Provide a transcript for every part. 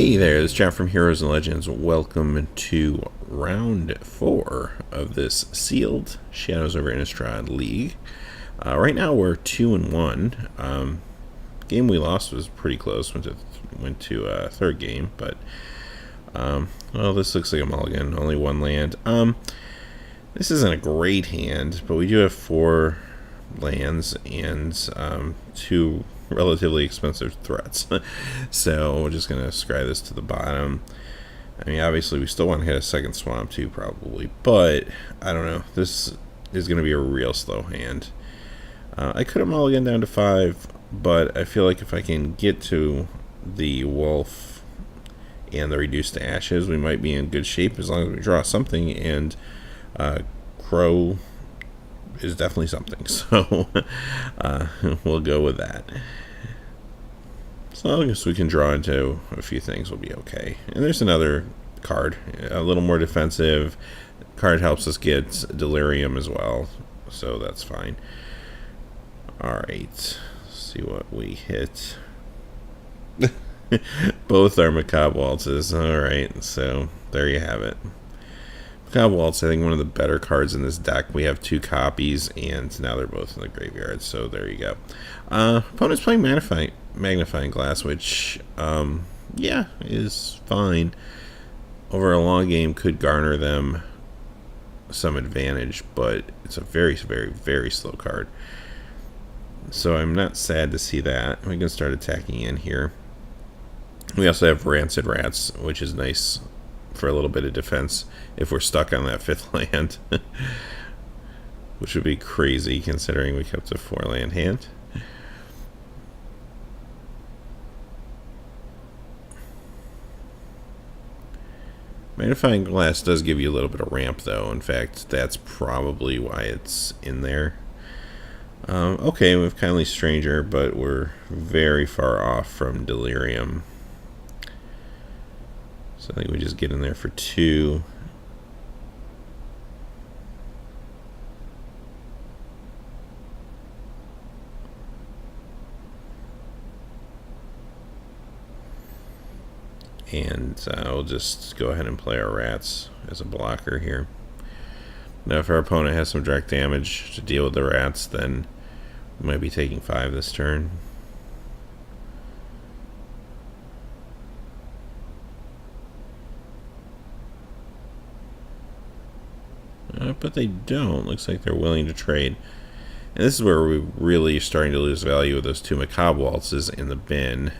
Hey there, it's Jacques from Heroes and Legends. Welcome to round 4 of this sealed Shadows over Innistrad League. Right now we're 2-1. Game we lost was pretty close. Went to third game, but well, this looks like a mulligan. Only one land. This isn't a great hand, but we do have 4 lands and 2 relatively expensive threats. So we're just going to scry this to the bottom. I mean, obviously we still want to hit a second swamp too, probably, but I don't know. This is going to be a real slow hand. I could have mulliganed down to 5, but I feel like if I can get to the wolf and the reduced to ashes, we might be in good shape as long as we draw something, and crow is definitely something, so we'll go with that. So I guess we can draw into a few things, we'll be okay. And there's another card, a little more defensive. Card helps us get Delirium as well, so that's fine. Alright, see what we hit. Both are Macabre Waltzes. Alright, so there you have it. Macabre Waltz, I think one of the better cards in this deck. We have 2 copies, and now they're both in the graveyard, so there you go. Opponent's playing Magnifying Glass, which, yeah, is fine. Over a long game, could garner them some advantage, but it's a very, very, very slow card. So I'm not sad to see that. We can start attacking in here. We also have Rancid Rats, which is nice for a little bit of defense if we're stuck on that 5th land. Which would be crazy considering we kept a 4-land hand. Magnifying Glass does give you a little bit of ramp, though. In fact, that's probably why it's in there. Okay, we have Kindly Stranger, but we're very far off from Delirium. So I think we just get in there for 2. And we'll just go ahead and play our rats as a blocker here. Now if our opponent has some direct damage to deal with the rats, then we might be taking 5 this turn. But they don't. Looks like they're willing to trade. And this is where we're really starting to lose value with those 2 Macabre Waltzes in the bin.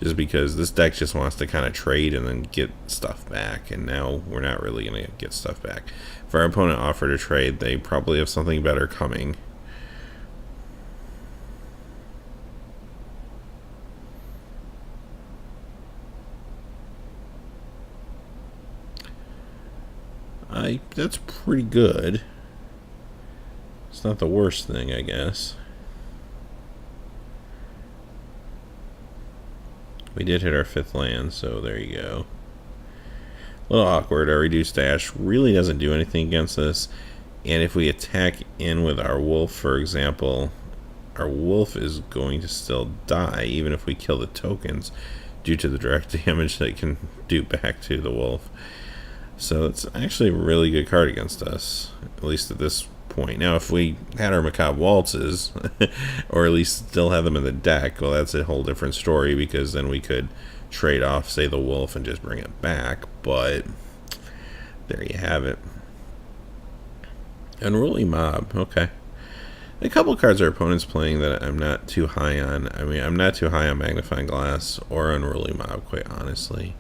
Just because this deck just wants to kind of trade and then get stuff back. And now we're not really going to get stuff back. If our opponent offered a trade, they probably have something better coming. That's pretty good. It's not the worst thing, I guess. We did hit our 5th land, so there you go. A little awkward. Our reduced dash really doesn't do anything against this. And if we attack in with our wolf, for example, our wolf is going to still die, even if we kill the tokens, due to the direct damage they can do back to the wolf. So it's actually a really good card against us, at least at this point. Now, if we had our Macabre Waltzes, or at least still have them in the deck, well, that's a whole different story, because then we could trade off, say, the wolf and just bring it back. But there you have it. Unruly Mob, okay. A couple cards our opponent's playing that I'm not too high on. I mean, I'm not too high on Magnifying Glass or Unruly Mob, quite honestly.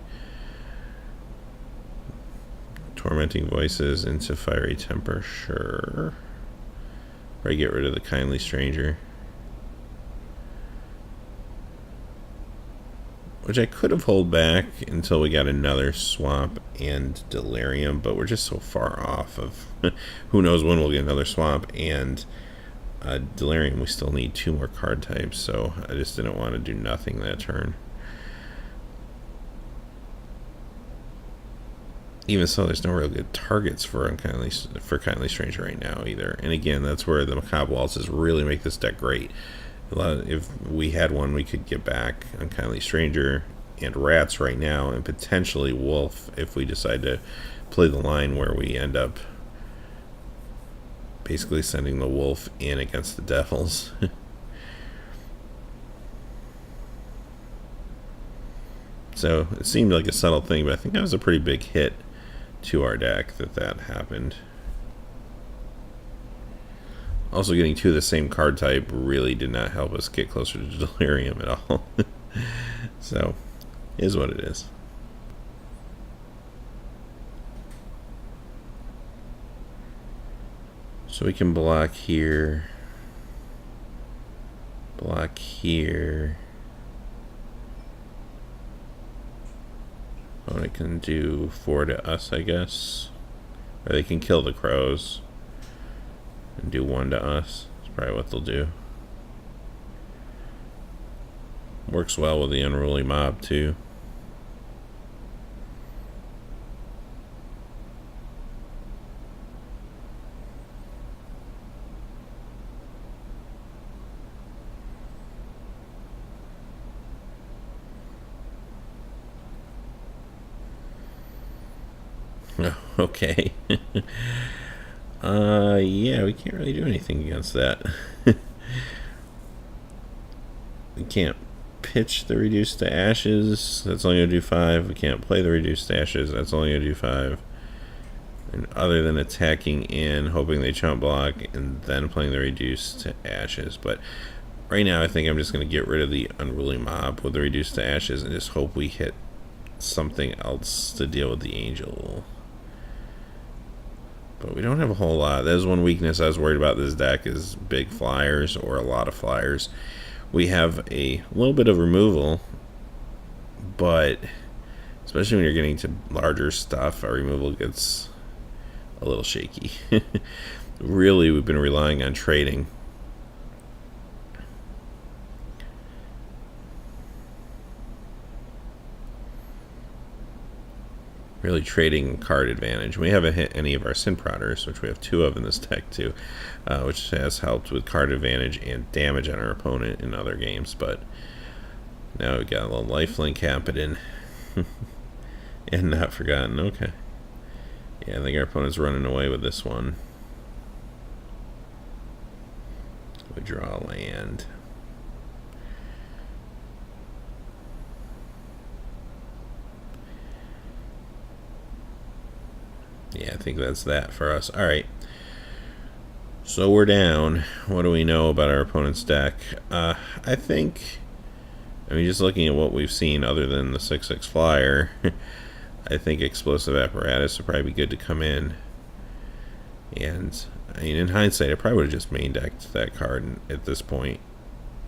Tormenting Voices into Fiery Temper, sure. Or I get rid of the Kindly Stranger. Which I could have held back until we got another Swamp and Delirium, but we're just so far off of who knows when we'll get another Swamp and Delirium. We still need 2 more card types, so I just didn't want to do nothing that turn. Even so, there's no real good targets for Kindly Stranger right now either. And again, that's where the Macabre Waltzes really make this deck great. If we had one, we could get back on Kindly Stranger and rats right now, and potentially wolf if we decide to play the line where we end up basically sending the wolf in against the devils. So it seemed like a subtle thing, but I think that was a pretty big hit to our deck that happened. Also, getting two of the same card type really did not help us get closer to Delirium at all. So, is what it is. So we can block here. Block here. Oh, they can do 4 to us, I guess. Or they can kill the crows and do 1 to us. That's probably what they'll do. Works well with the unruly mob, too. Okay. Yeah, we can't really do anything against that. We can't pitch the reduced to ashes. That's only going to do 5. We can't play the reduced to ashes. That's only going to do 5. And other than attacking in, hoping they chump block, and then playing the reduced to ashes. But right now, I think I'm just going to get rid of the unruly mob with the reduced to ashes and just hope we hit something else to deal with the angel. But we don't have a whole lot. That is one weakness I was worried about this deck, is big flyers or a lot of flyers. We have a little bit of removal, but especially when you're getting to larger stuff, our removal gets a little shaky. Really, we've been relying on trading. Really trading card advantage. We haven't hit any of our Sin Prodders, which we have 2 of in this deck too, which has helped with card advantage and damage on our opponent in other games. But now we've got a little lifelink happening. And not forgotten. Okay. Yeah, I think our opponent's running away with this one. We draw a land. Yeah, I think that's that for us. Alright. So we're down. What do we know about our opponent's deck? I mean, just looking at what we've seen other than the 6/6 flyer, I think Explosive Apparatus would probably be good to come in. And, I mean, in hindsight, I probably would have just main decked that card at this point.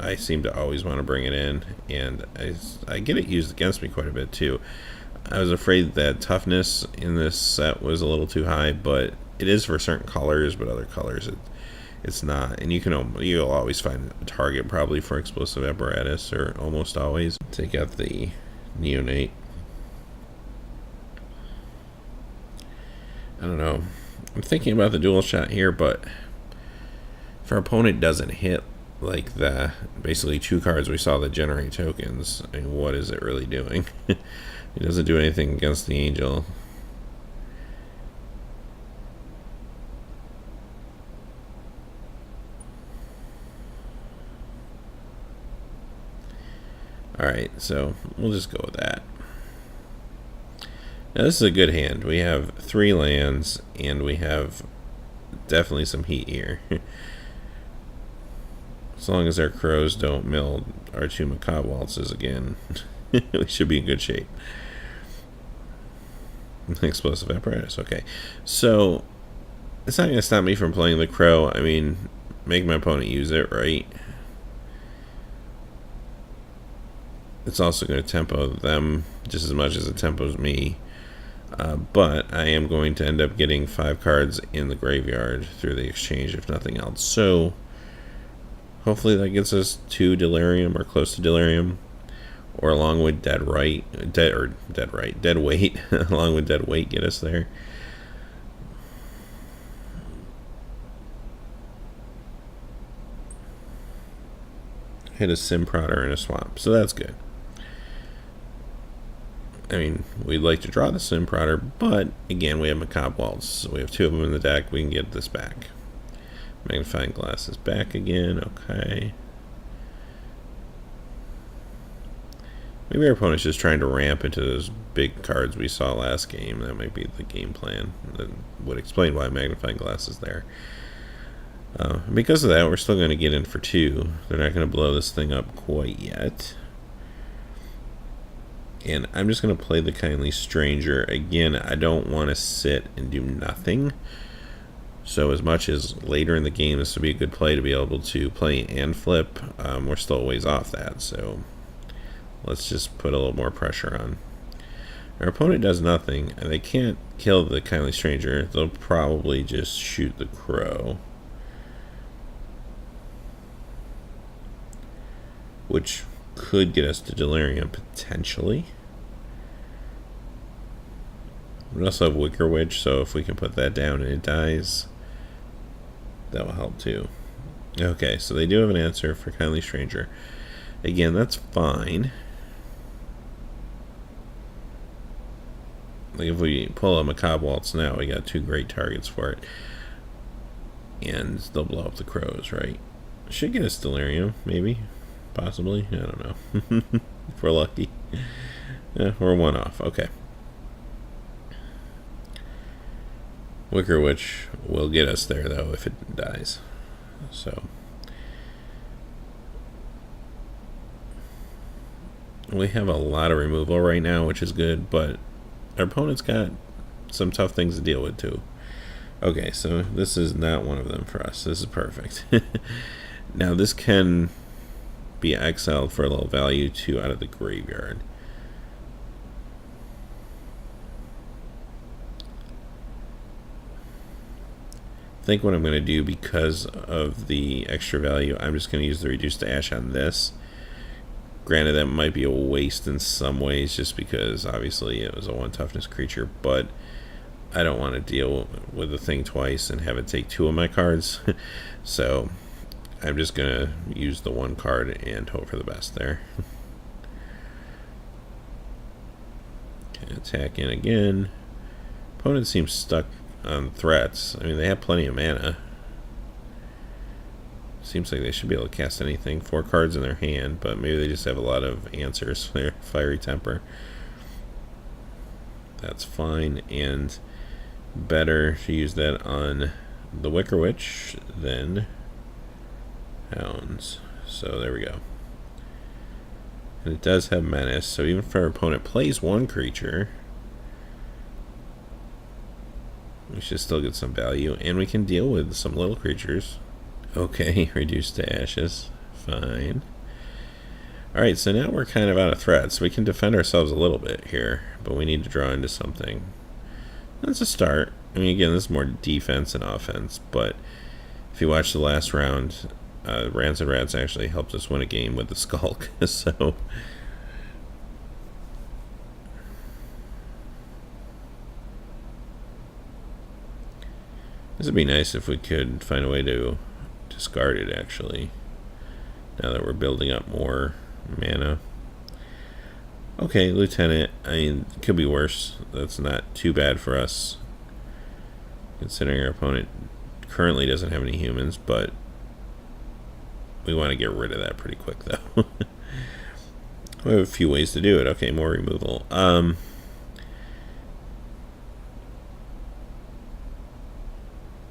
I seem to always want to bring it in, and I get it used against me quite a bit too. I was afraid that toughness in this set was a little too high, but it is for certain colors, but other colors it's not. And you'll always find a target probably for Explosive Apparatus, or almost always. Take out the Neonate. I don't know. I'm thinking about the dual shot here, but if our opponent doesn't hit like the basically 2 cards we saw that generate tokens, I mean, what is it really doing? It doesn't do anything against the angel. Alright, so we'll just go with that. Now this is a good hand. We have 3 lands, and we have definitely some heat here. As long as our crows don't mill our 2 Macabre Waltzes again, we should be in good shape. Explosive Apparatus, okay. So, it's not going to stop me from playing the crow. I mean, make my opponent use it, right? It's also going to tempo them just as much as it tempos me. But I am going to end up getting 5 cards in the graveyard through the exchange, if nothing else. So, hopefully that gets us to Delirium, or close to Delirium. Or along with Dead Weight, along with Dead Weight, get us there. Hit a Sim Prodder and a Swamp, so that's good. I mean, we'd like to draw the Sim Prodder, but again, we have Macabre Waltz, so we have 2 of them in the deck. We can get this back. Magnifying Glass is back again. Okay. Maybe our opponent's just trying to ramp into those big cards we saw last game. That might be the game plan. That would explain why Magnifying Glass is there. Because of that, we're still going to get in for 2. They're not going to blow this thing up quite yet. And I'm just going to play the Kindly Stranger. Again, I don't want to sit and do nothing. So as much as later in the game this would be a good play to be able to play and flip, we're still a ways off that. So let's just put a little more pressure on. Our opponent does nothing, and they can't kill the Kindly Stranger. They'll probably just shoot the Crow, which could get us to Delirium potentially. We also have Wicker Witch, so if we can put that down and it dies, that will help too. Okay, so they do have an answer for Kindly Stranger. Again, that's fine. Like if we pull a Macabre Waltz now, we got 2 great targets for it. And they'll blow up the Crows, right? Should get us Delirium, maybe. Possibly. I don't know. If we're lucky. Yeah, we're 1 off. Okay. Wicker Witch will get us there, though, if it dies. So we have a lot of removal right now, which is good, but our opponent's got some tough things to deal with, too. Okay, so this is not one of them for us. This is perfect. Now, this can be exiled for a little value, too, out of the graveyard. I think what I'm going to do, because of the extra value, I'm just going to use the Reduce to Ash on this. Granted, that might be a waste in some ways, just because obviously it was a 1 toughness creature, but I don't want to deal with the thing twice and have it take 2 of my cards. So I'm just going to use the 1 card and hope for the best there. Okay, attack in again. Opponent seems stuck on threats. I mean, they have plenty of mana. Seems like they should be able to cast anything. 4 cards in their hand, but maybe they just have a lot of answers for their Fiery Temper. That's fine, and better to use that on the Wicker Witch than Hounds. So there we go. And it does have Menace, so even if our opponent plays 1 creature, we should still get some value, and we can deal with some little creatures. Okay, reduced to ashes. Fine. Alright, so now we're kind of out of threats. We can defend ourselves a little bit here, but we need to draw into something. That's a start. I mean, again, this is more defense than offense, but if you watch the last round, Rancid Rats actually helped us win a game with the Skulk, so... This would be nice if we could find a way to discard it, actually, now that we're building up more mana. Okay, Lieutenant. I mean, it could be worse. That's not too bad for us, considering our opponent currently doesn't have any humans, but we want to get rid of that pretty quick, though. We have a few ways to do it. Okay, more removal.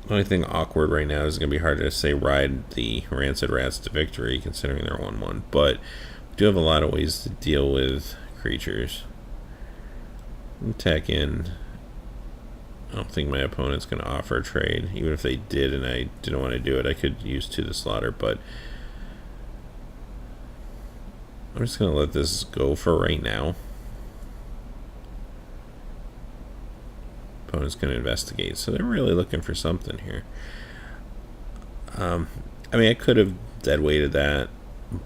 The only thing awkward right now is going to be hard to say ride the Rancid Rats to victory, considering they're 1-1. But we do have a lot of ways to deal with creatures. Attack in. I don't think my opponent's going to offer a trade. Even if they did and I didn't want to do it, I could use 2 to slaughter. But I'm just going to let this go for right now. Opponent's going to investigate, so they're really looking for something here. I mean, I could have dead weighted that,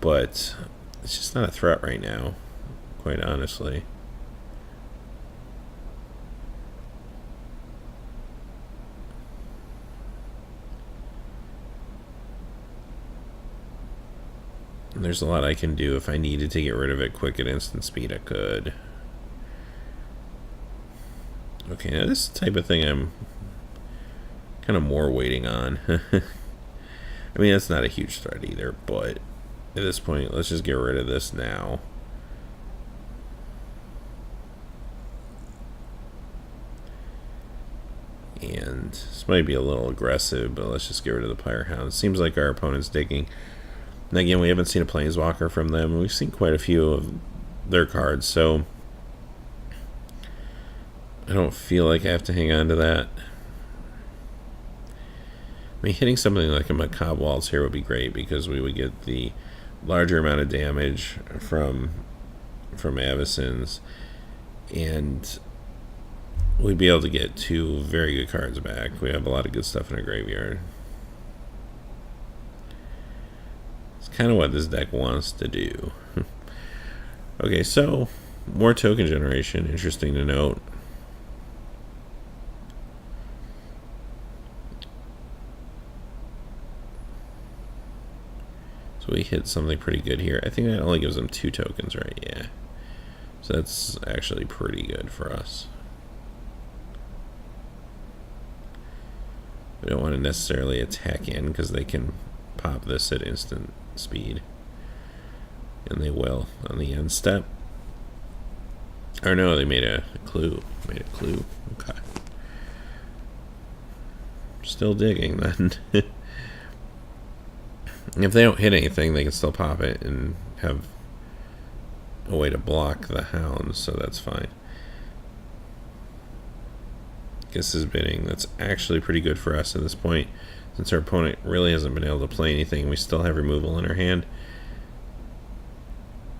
but it's just not a threat right now, quite honestly. And there's a lot I can do. If I needed to get rid of it quick at instant speed, I could. Okay, now this type of thing I'm kind of more waiting on. I mean, that's not a huge threat either, but at this point, let's just get rid of this now. And this might be a little aggressive, but let's just get rid of the Pyre Hound. Seems like our opponent's digging. And again, we haven't seen a Planeswalker from them. We've seen quite a few of their cards, so I don't feel like I have to hang on to that. I mean, hitting something like a Macabre Waltz here would be great because we would get the larger amount of damage from Avacyn's, and we'd be able to get 2 very good cards back. We have a lot of good stuff in our graveyard. It's kind of what this deck wants to do. Okay, so more token generation. Interesting to note. So we hit something pretty good here. I think that only gives them 2 tokens, right? Yeah. So that's actually pretty good for us. We don't want to necessarily attack in because they can pop this at instant speed. And they will on the end step. Or no, they made a clue. Okay. Still digging then. If they don't hit anything, they can still pop it and have a way to block the hounds, so that's fine. Guess is bidding. That's actually pretty good for us at this point, since our opponent really hasn't been able to play anything. We still have removal in our hand.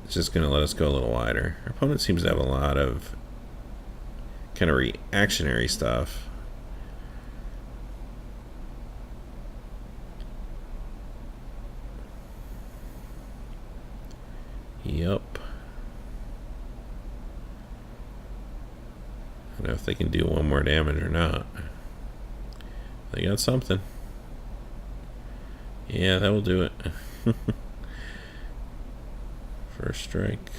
It's just going to let us go a little wider. Our opponent seems to have a lot of kind of reactionary stuff. Yup. I don't know if they can do 1 more damage or not. They got something. Yeah, that will do it. First strike.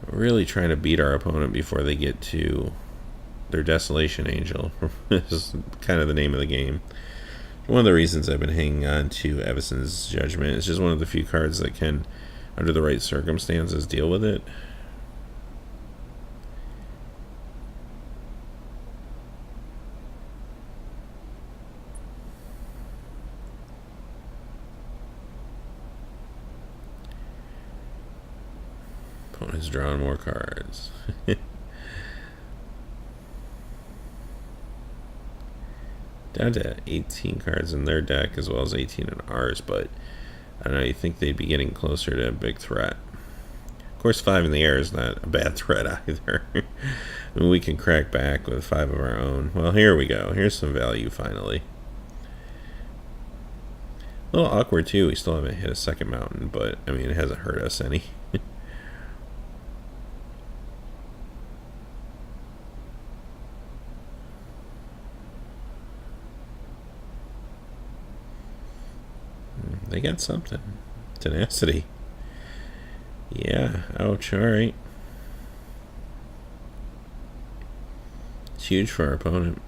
We're really trying to beat our opponent before they get to their Desolation Angel. This is kind of the name of the game. One of the reasons I've been hanging on to Avacyn's Judgment. It's just one of the few cards that can, under the right circumstances, deal with it. Opponent's drawing more cards. Down to 18 cards in their deck as well as 18 in ours, but I don't know, you think they'd be getting closer to a big threat. Of course, 5 in the air is not a bad threat either. I mean, we can crack back with 5 of our own. Well, here we go. Here's some value finally. A little awkward too. We still haven't hit a second mountain, but I mean, it hasn't hurt us any. They got something. Tenacity. Yeah, ouch, alright. It's huge for our opponent.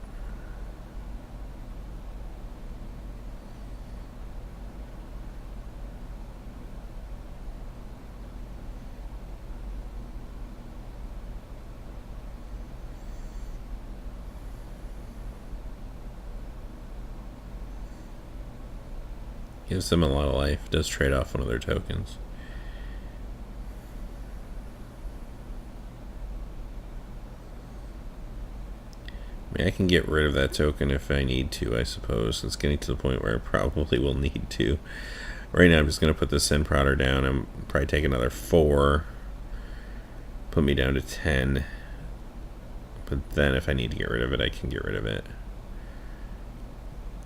Gives them a lot of life. Does trade off one of their tokens. I mean, I can get rid of that token if I need to, I suppose. It's getting to the point where I probably will need to. Right now I'm just going to put the Sin Prodder down. I'm probably take another 4. Put me down to 10. But then if I need to get rid of it, I can get rid of it.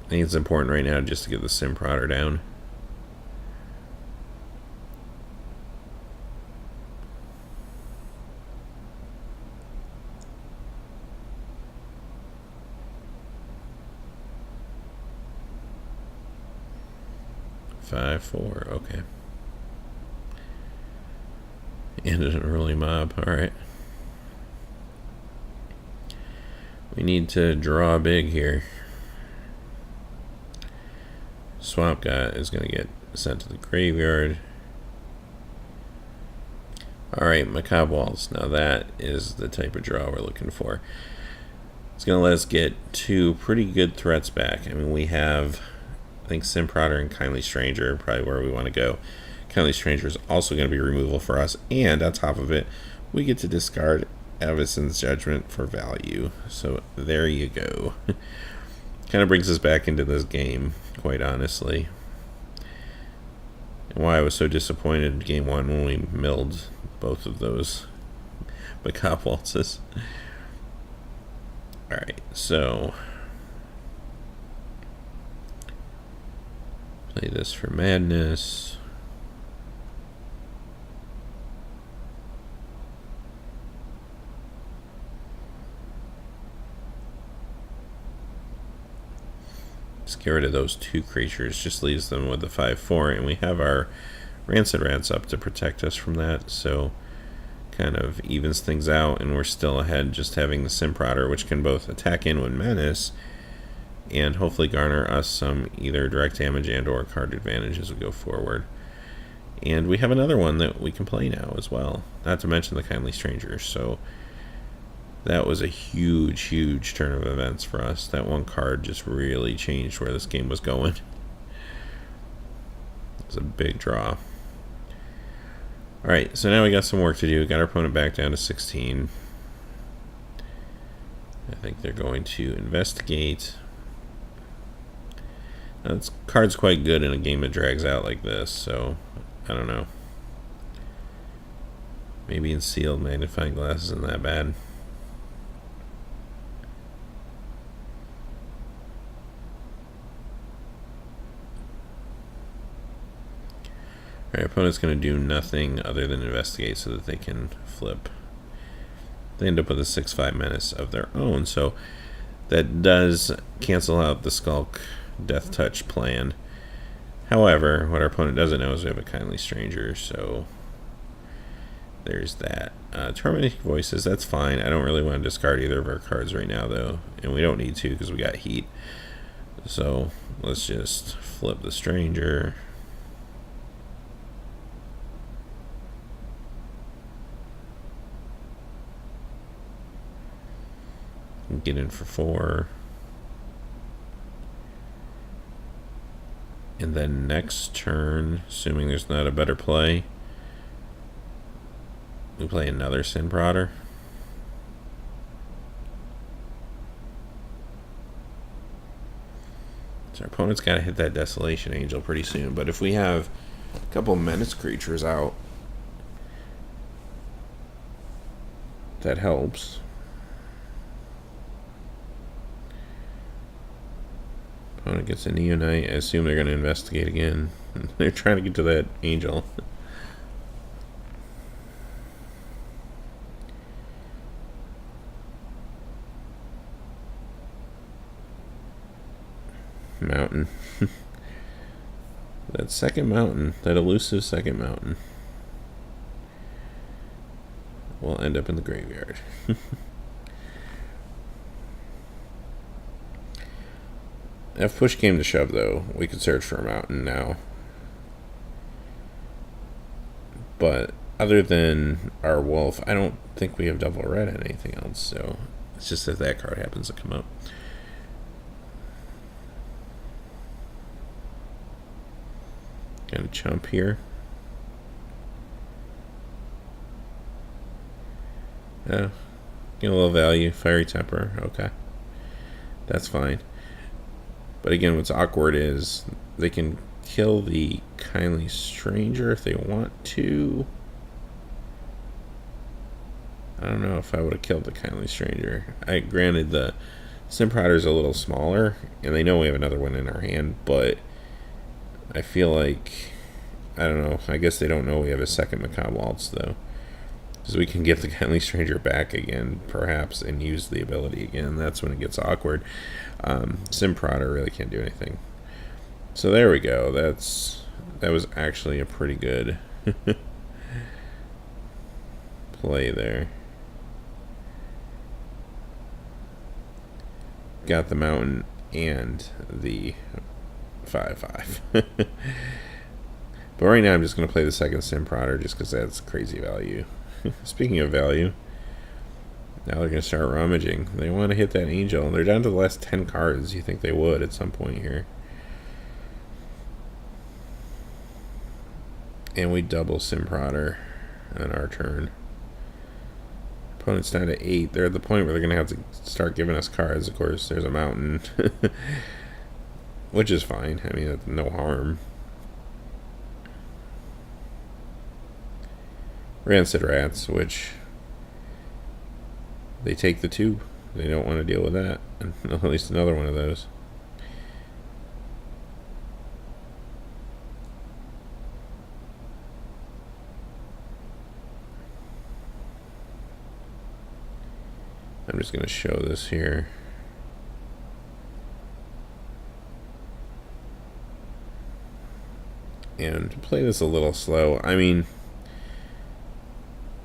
I think it's important right now just to get the Sin Prodder down. Five, 4, okay. And an early mob. Alright. We need to draw big here. Swamp God is going to get sent to the graveyard. Alright, Macabre Waltz. Now that is the type of draw we're looking for. It's going to let us get two pretty good threats back. I mean, we have, I think, Simprotter and Kindly Stranger, probably where we want to go. Kindly Stranger is also going to be removal for us, and on top of it, we get to discard Avacyn's Judgment for value. So there you go. Kind of brings us back into this game, quite honestly. And why I was so disappointed in game one when we milled both of those Macabre Waltzes. Alright, so play this for madness. Just get rid of those two creatures, just leaves them with the 5/4, and we have our Rancid Rats up to protect us from that, so kind of evens things out, and we're still ahead just having the Simprotter, which can both attack in with menace and hopefully garner us some either direct damage and or card advantage as we go forward. And we have another one that we can play now as well, not to mention the Kindly Stranger. So that was a huge turn of events for us. That one card just really changed where this game was going. It was a big draw. Alright, so now we got some work to do. Got our opponent back down to 16. I think they're going to investigate. Now, this card's quite good in a game that drags out like this, so I don't know. Maybe in sealed magnifying glass isn't that bad. Our opponent's going to do nothing other than investigate so that they can flip. They end up with a 6/5 menace of their own, so that does cancel out the Skulk Death Touch plan. However, what our opponent doesn't know is we have a Kindly Stranger, so there's that. Terminating Voices, that's fine. I don't really want to discard either of our cards right now, though, and we don't need to because we got heat. So let's just flip the Stranger. Get in for 4. And then next turn, assuming there's not a better play, we play another Simprotter. So our opponent's got to hit that Desolation Angel pretty soon. But if we have a couple menace creatures out, that helps. Opponent gets a Neonite. I assume they're going to investigate again. They're trying to get to that angel. Mountain. That second mountain, that elusive second mountain, will end up in the graveyard. If push came to shove, though, we could search for a mountain now. But other than our wolf, I don't think we have double red and anything else. So it's just that that card happens to come up. Got a chump here. Yeah, get a little value. Fiery Temper. Okay, that's fine. But again, what's awkward is they can kill the Kindly Stranger if they want to. I don't know if I would have killed the Kindly Stranger. Granted, the Simprotter is a little smaller, and they know we have another one in our hand, but I feel like, I don't know, I guess they don't know we have a second Macabre Waltz, though. Because we can get the Kindly Stranger back again, perhaps, and use the ability again. That's when it gets awkward. Simprotter really can't do anything. So there we go. That was actually a pretty good play there. Got the mountain and the 5/5. But right now I'm just going to play the second Sim Prodder just because that's crazy value. Speaking of value, now they're going to start rummaging. They want to hit that angel. They're down to the last 10 cards. You think they would at some point here. And we double Sim Prodder on our turn. Opponent's down to 8. They're at the point where they're going to have to start giving us cards. Of course, there's a mountain. Which is fine. I mean, no harm. Rancid Rats, which they take the 2. They don't want to deal with that. At least another one of those. I'm just going to show this here. And to play this a little slow, I mean,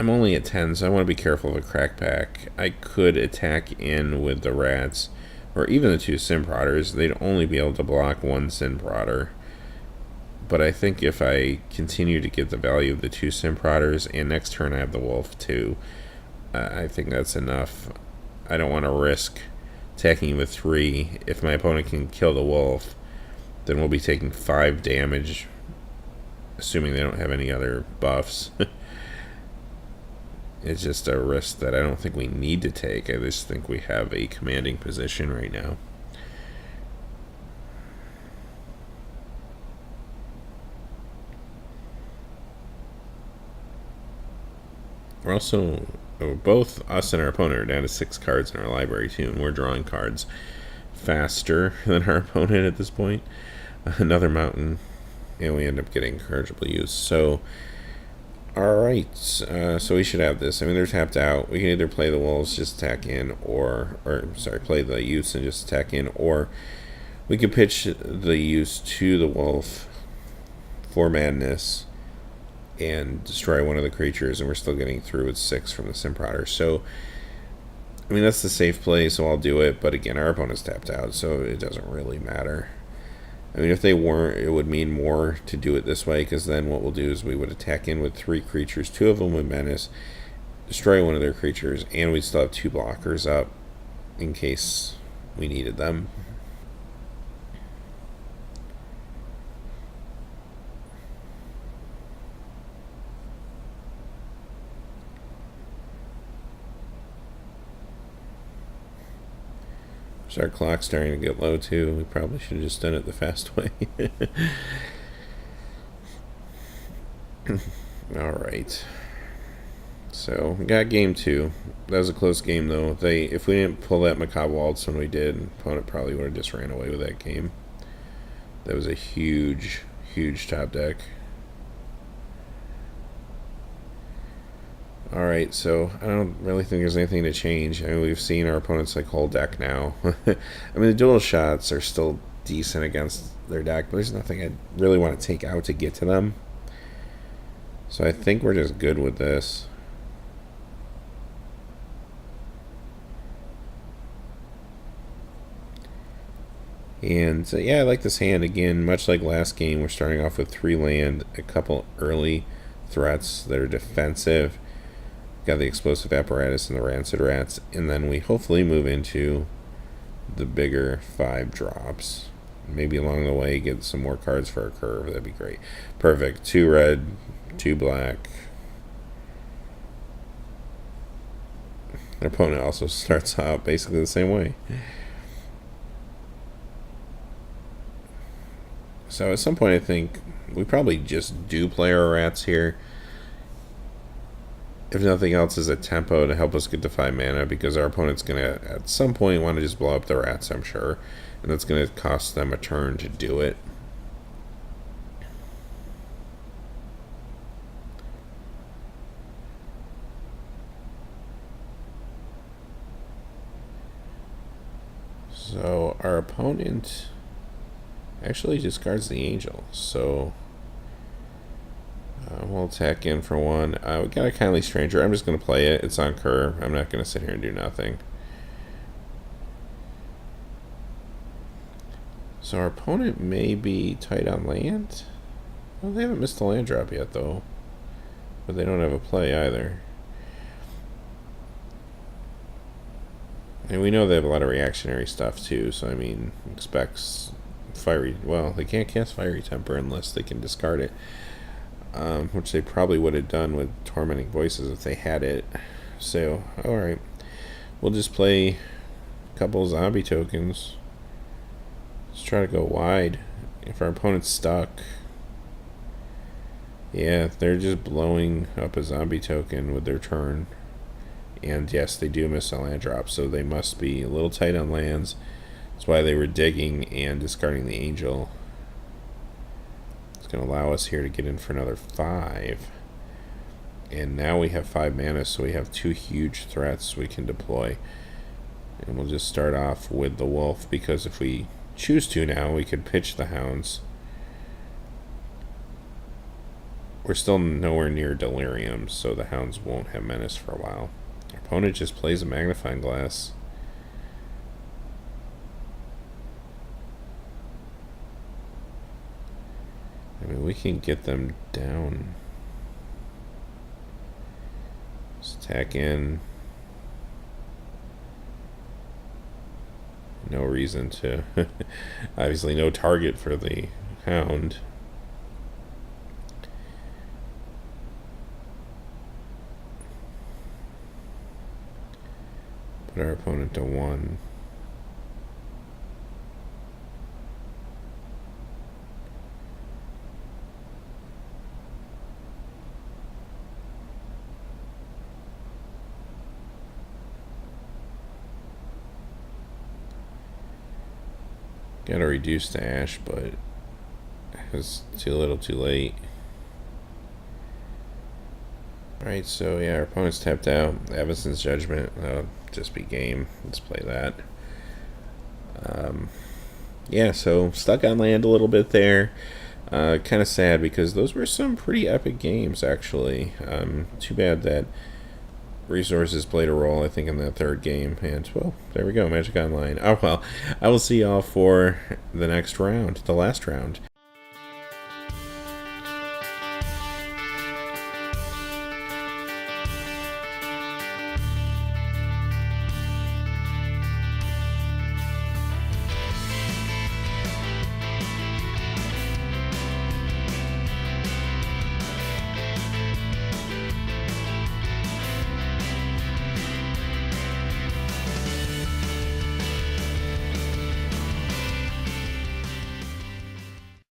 I'm only at 10, so I want to be careful of a crack pack. I could attack in with the rats, or even the 2 Sim Prodders. They'd only be able to block 1 Sim Prodder. But I think if I continue to get the value of the 2 Sim Prodders, and next turn I have the wolf too, I think that's enough. I don't want to risk attacking with 3. If my opponent can kill the wolf, then we'll be taking 5 damage, assuming they don't have any other buffs. It's just a risk that I don't think we need to take. I just think we have a commanding position right now. We're also, both us and our opponent are down to 6 cards in our library too, and we're drawing cards faster than our opponent at this point. Another mountain, and we end up getting incorrigible use. So, alright, so we should have this. I mean, they're tapped out. We can either play the wolves, just attack in, or sorry, play the use and just attack in, or we could pitch the use to the wolf for madness and destroy one of the creatures, and we're still getting through with 6 from the Sim Prodder. So, I mean, that's the safe play, so I'll do it, but again, our opponent's tapped out, so it doesn't really matter. I mean, if they weren't, it would mean more to do it this way, because then what we'll do is we would attack in with 3 creatures, 2 of them with menace, destroy one of their creatures, and we'd still have 2 blockers up in case we needed them. So our clock's starting to get low too. We probably should have just done it the fast way. Alright. So we got game 2. That was a close game though. If we didn't pull that macabre waltz when we did, opponent probably would have just ran away with that game. That was a huge, huge top deck. Alright, so I don't really think there's anything to change. I mean, we've seen our opponent's like whole deck now. I mean, the dual shots are still decent against their deck, but there's nothing I really want to take out to get to them. So I think we're just good with this. And yeah, I like this hand. Again, much like last game, we're starting off with 3 land, a couple early threats that are defensive. Got the explosive apparatus and the rancid rats, and then we hopefully move into the bigger 5 drops. Maybe along the way get some more cards for our curve. That'd be great. Perfect. 2 red, 2 black. Our opponent also starts out basically the same way. So at some point I think we probably just do play our rats here. If nothing else, is a tempo to help us get to 5 mana, because our opponent's going to, at some point, want to just blow up the rats, I'm sure. And that's going to cost them a turn to do it. So, our opponent actually discards the angel. So, We'll attack in for one. We got a Kindly Stranger. I'm just going to play it. It's on curve. I'm not going to sit here and do nothing. So our opponent may be tight on land. Well, they haven't missed a land drop yet, though. But they don't have a play either. And we know they have a lot of reactionary stuff, too. So, I mean, expects Fiery... Well, they can't cast Fiery Temper unless they can discard it. Which they probably would have done with Tormenting Voices if they had it. So, alright. We'll just play a couple zombie tokens. Let's try to go wide. If our opponent's stuck... Yeah, they're just blowing up a zombie token with their turn. And yes, they do miss a land drop, so they must be a little tight on lands. That's why they were digging and discarding the angel. It's going to allow us here to get in for another 5. And now we have 5 mana, so we have 2 huge threats we can deploy. And we'll just start off with the wolf, because if we choose to now, we could pitch the hounds. We're still nowhere near delirium, so the hounds won't have menace for a while. Our opponent just plays a magnifying glass. I mean, we can get them down. Let's attack in. No reason to... Obviously no target for the hound. Put our opponent to 1. Gotta reduce to ash, but it's too little too late. Alright, so yeah, our opponent's tapped out. Evanston's Judgment. Just be game. Let's play that. Yeah, so stuck on land a little bit there. Kind of sad because those were some pretty epic games, actually. Too bad that resources played a role, I think, in that third game. And, well, there we go, Magic Online. Oh, well, I will see y'all for the next round, the last round.